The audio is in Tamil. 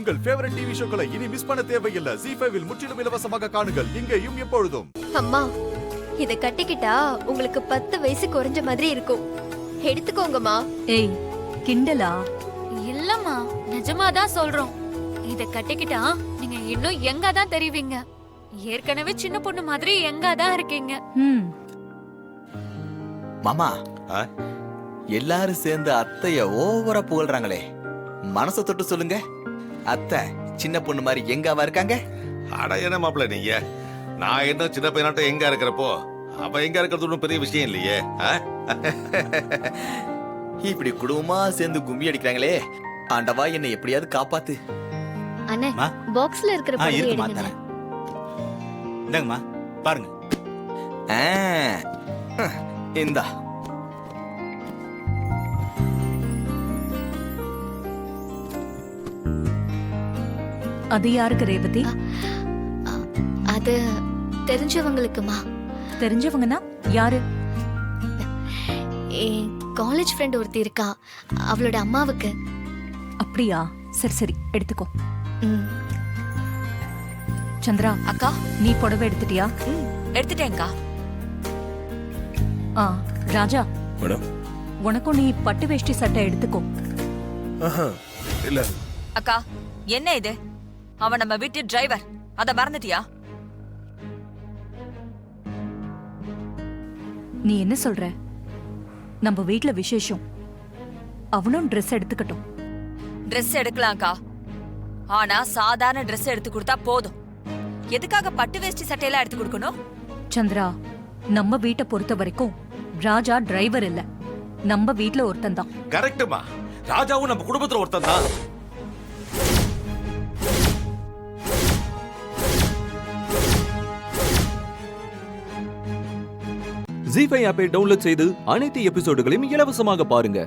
உங்கள் ஃபேவரட் டிவி ஷோக்களை இனி மிஸ் பண்ண தேவையில்லை. ZEE5 இல் முற்றிலும் இலவசமாக காணுங்கள். இங்கேயும் எப்பொழுதும். அம்மா, இத கட்டிக்கிட்டா உங்களுக்கு 10 வயசு குறைஞ்ச மாதிரி இருக்கும். எடுத்துக்கோங்கம்மா. ஏய், கிண்டலா? இல்லம்மா, நிஜமாதான் சொல்றோம். இத கட்டிக்கிட்டா நீங்க இன்னும் யங்கா தான் தெரிவிங்க. ஏற்கனவே சின்ன பொண்ணு மாதிரி யங்கா தான் இருக்கீங்க. மாமா, எல்லாரும் சேர்ந்து அத்தைய ஓவரா புகழ்றாங்களே, மனசை தொட்டு சொல்லுங்க. அத்தை சின்ன பொண்ணு மாதிரி எங்காவா இருக்காங்க? அட என்ன மாப்பிள்ள நீங்க, நான் என்ன சின்ன பையனாட்டம் எங்க இருக்கிறப்போ அவ எங்க இருக்கிறது ஒன்றும் பெரிய விஷயம் இல்லையே. இப்படி குடும்பமா சேர்ந்து கும்மி அடிக்கிறாங்களே, ஆண்டவா என்னை எப்படியாவது காப்பாத்து. அண்ணே, பாக்ஸ்ல இருக்கிற பழத்தை எடுங்க. இந்தாங்கம்மா, பாருங்க. இந்தா. அது யாருக்கு ரேவதி? அது தெரிஞ்சவங்களுக்குமா. தெரிஞ்சவங்கன்னா யாரு? என் காலேஜ் ஃப்ரெண்ட் ஒருத்தி இருக்கா, அவளோட அம்மாவுக்கு. அப்படியா? சரி சரி, எடுத்துக்கோ. ம். சந்திரா அக்கா, நீ புடவை எடுத்துட்டியா? எடுத்துட்டேன்க்கா. ராஜா மேடம், உனக்கும் நீ பட்டு வேஷ்டி சட்டை எடுத்துக்கோ. இல்ல அக்கா, என்ன இது? அவன் நம்ம வீட்டு டிரைவர், அத மறந்துட்டியா? நீ என்ன சொல்ற? நம்ம வீட்ல விசேஷம், அவனும் ட்ரெஸ் எடுத்துக்கட்டும். ட்ரெஸ் எடுக்கலாம்க்கா, ஆனா சாதாரண ட்ரெஸ் எடுத்து கொடுத்தா போதும். எதுக்காக பட்டு வேஷ்டி சட்டையெல்லாம் எடுத்து கொடுக்கணும்? சந்திரா, நம்ம வீட்டை பொறுத்த வரைக்கும் ராஜா டிரைவர் இல்ல, நம்ம வீட்ல ஒருத்தன் தான். கரெக்டுமா, ராஜாவும் நம்ம குடும்பத்துல ஒருத்தன் தான். ZEE5 ஆப்பை டவுன்லோட் செய்து அனைத்து எபிசோடுகளையும் இலவசமாக பாருங்க.